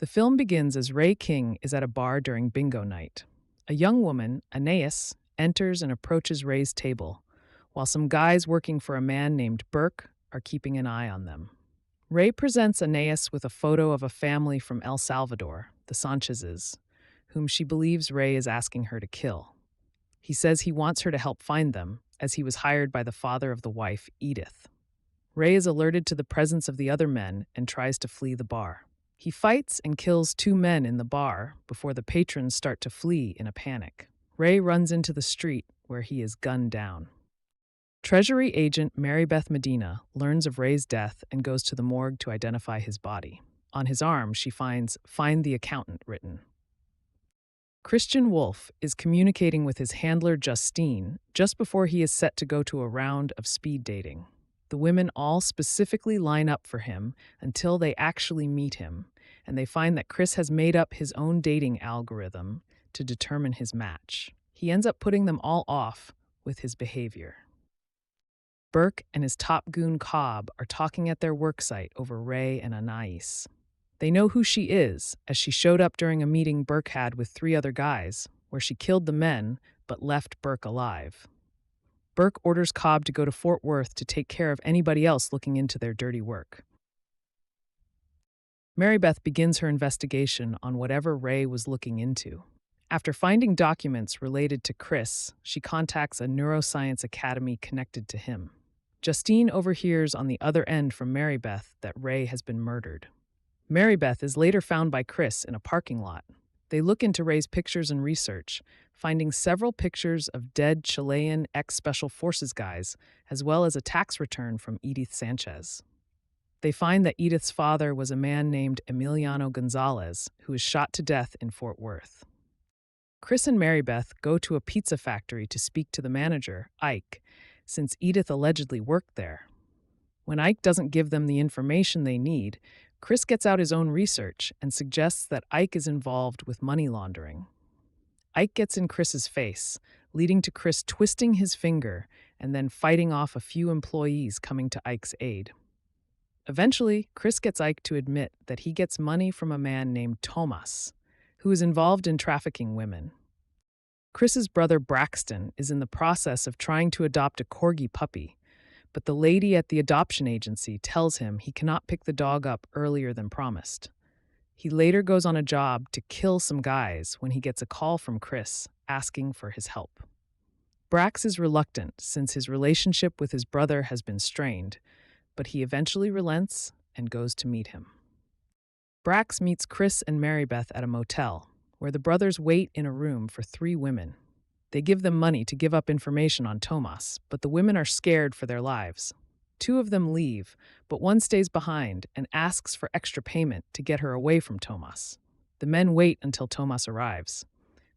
The film begins as Ray King is at a bar during bingo night. A young woman, Anais, enters and approaches Ray's table, while some guys working for a man named Burke are keeping an eye on them. Ray presents Anais with a photo of a family from El Salvador, the Sanchez's, whom she believes Ray is asking her to kill. He says he wants her to help find them, as he was hired by the father of the wife, Edith. Ray is alerted to the presence of the other men and tries to flee the bar. He fights and kills 2 men in the bar before the patrons start to flee in a panic. Ray runs into the street where he is gunned down. Treasury Agent Marybeth Medina learns of Ray's death and goes to the morgue to identify his body. On his arm, she finds "Find the Accountant" written. Christian Wolff is communicating with his handler Justine just before he is set to go to a round of speed dating. The women all specifically line up for him until they actually meet him, and they find that Chris has made up his own dating algorithm to determine his match. He ends up putting them all off with his behavior. Burke and his top goon Cobb are talking at their worksite over Ray and Anais. They know who she is, as she showed up during a meeting Burke had with 3 other guys, where she killed the men but left Burke alive. Burke orders Cobb to go to Fort Worth to take care of anybody else looking into their dirty work. Marybeth begins her investigation on whatever Ray was looking into. After finding documents related to Chris, she contacts a neuroscience academy connected to him. Justine overhears on the other end from Marybeth that Ray has been murdered. Marybeth is later found by Chris in a parking lot. They look into Ray's pictures and research, finding several pictures of dead Chilean ex-Special Forces guys, as well as a tax return from Edith Sanchez. They find that Edith's father was a man named Emiliano Gonzalez, who was shot to death in Fort Worth. Chris and Marybeth go to a pizza factory to speak to the manager, Ike, since Edith allegedly worked there. When Ike doesn't give them the information they need, Chris gets out his own research and suggests that Ike is involved with money laundering. Ike gets in Chris's face, leading to Chris twisting his finger and then fighting off a few employees coming to Ike's aid. Eventually, Chris gets Ike to admit that he gets money from a man named Tomas, who is involved in trafficking women. Chris's brother Braxton is in the process of trying to adopt a corgi puppy, but the lady at the adoption agency tells him he cannot pick the dog up earlier than promised. He later goes on a job to kill some guys when he gets a call from Chris asking for his help. Brax is reluctant since his relationship with his brother has been strained, but he eventually relents and goes to meet him. Brax meets Chris and Marybeth at a motel, where the brothers wait in a room for 3 women. They give them money to give up information on Tomas, but the women are scared for their lives. 2 of them leave, but one stays behind and asks for extra payment to get her away from Tomas. The men wait until Tomas arrives.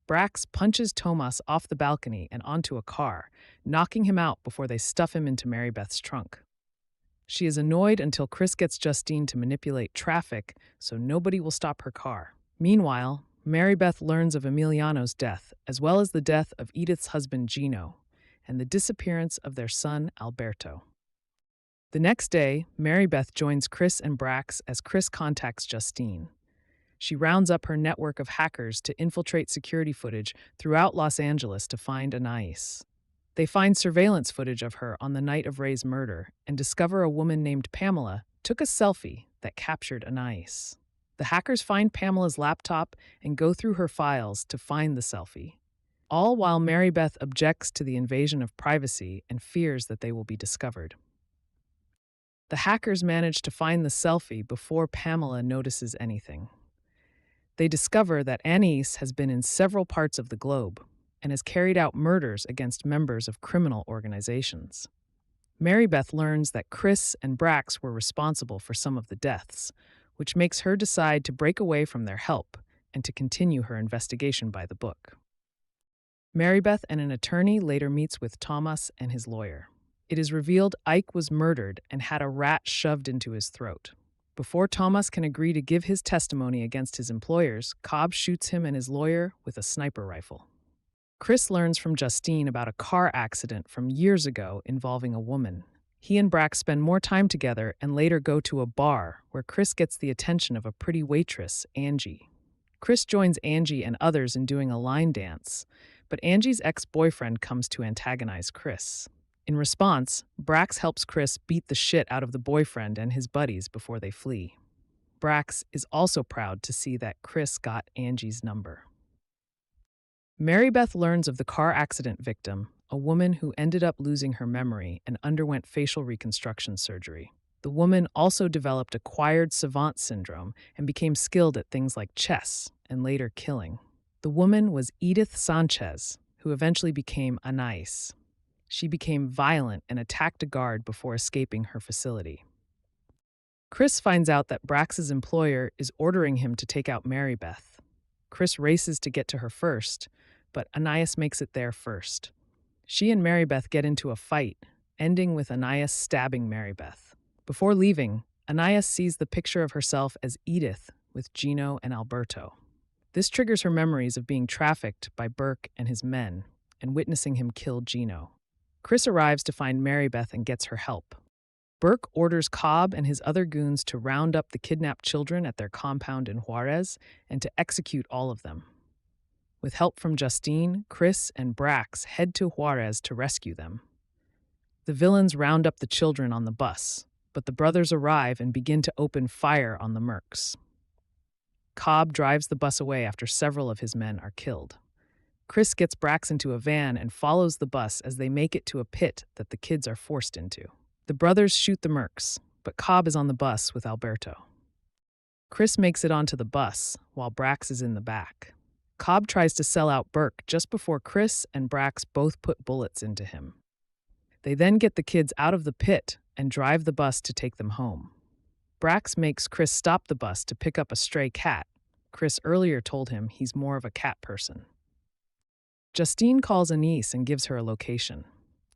Brax punches Tomas off the balcony and onto a car, knocking him out before they stuff him into Marybeth's trunk. She is annoyed until Chris gets Justine to manipulate traffic so nobody will stop her car. Meanwhile, Marybeth learns of Emiliano's death, as well as the death of Edith's husband Gino, and the disappearance of their son Alberto. The next day, Marybeth joins Chris and Brax as Chris contacts Justine. She rounds up her network of hackers to infiltrate security footage throughout Los Angeles to find Anais. They find surveillance footage of her on the night of Ray's murder and discover a woman named Pamela took a selfie that captured Anais. The hackers find Pamela's laptop and go through her files to find the selfie, all while Marybeth objects to the invasion of privacy and fears that they will be discovered. The hackers manage to find the selfie before Pamela notices anything. They discover that Anais has been in several parts of the globe and has carried out murders against members of criminal organizations. Marybeth learns that Chris and Brax were responsible for some of the deaths, which makes her decide to break away from their help and to continue her investigation by the book. Marybeth and an attorney later meets with Tomas and his lawyer. It is revealed Ike was murdered and had a rat shoved into his throat. Before Tomas can agree to give his testimony against his employers, Cobb shoots him and his lawyer with a sniper rifle. Chris learns from Justine about a car accident from years ago involving a woman. He and Brax spend more time together and later go to a bar where Chris gets the attention of a pretty waitress, Angie. Chris joins Angie and others in doing a line dance, but Angie's ex-boyfriend comes to antagonize Chris. In response, Brax helps Chris beat the shit out of the boyfriend and his buddies before they flee. Brax is also proud to see that Chris got Angie's number. Marybeth learns of the car accident victim, a woman who ended up losing her memory and underwent facial reconstruction surgery. The woman also developed acquired savant syndrome and became skilled at things like chess and later killing. The woman was Edith Sanchez, who eventually became Anais. She became violent and attacked a guard before escaping her facility. Chris finds out that Brax's employer is ordering him to take out Marybeth. Chris races to get to her first, but Anais makes it there first. She and Marybeth get into a fight, ending with Anais stabbing Marybeth. Before leaving, Anais sees the picture of herself as Edith with Gino and Alberto. This triggers her memories of being trafficked by Burke and his men and witnessing him kill Gino. Chris arrives to find Marybeth and gets her help. Burke orders Cobb and his other goons to round up the kidnapped children at their compound in Juarez and to execute all of them. With help from Justine, Chris, and Brax head to Juarez to rescue them. The villains round up the children on the bus, but the brothers arrive and begin to open fire on the mercs. Cobb drives the bus away after several of his men are killed. Chris gets Brax into a van and follows the bus as they make it to a pit that the kids are forced into. The brothers shoot the mercs, but Cobb is on the bus with Alberto. Chris makes it onto the bus, while Brax is in the back. Cobb tries to sell out Burke just before Chris and Brax both put bullets into him. They then get the kids out of the pit and drive the bus to take them home. Brax makes Chris stop the bus to pick up a stray cat. Chris earlier told him he's more of a cat person. Justine calls Anais and gives her a location.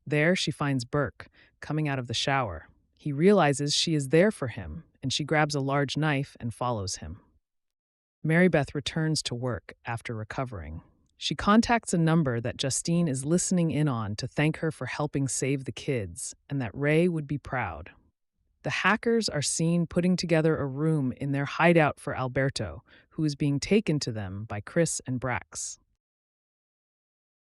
There, she finds Burke, coming out of the shower. He realizes she is there for him, and she grabs a large knife and follows him. Marybeth returns to work after recovering. She contacts a number that Justine is listening in on to thank her for helping save the kids, and that Ray would be proud. The hackers are seen putting together a room in their hideout for Alberto, who is being taken to them by Chris and Brax.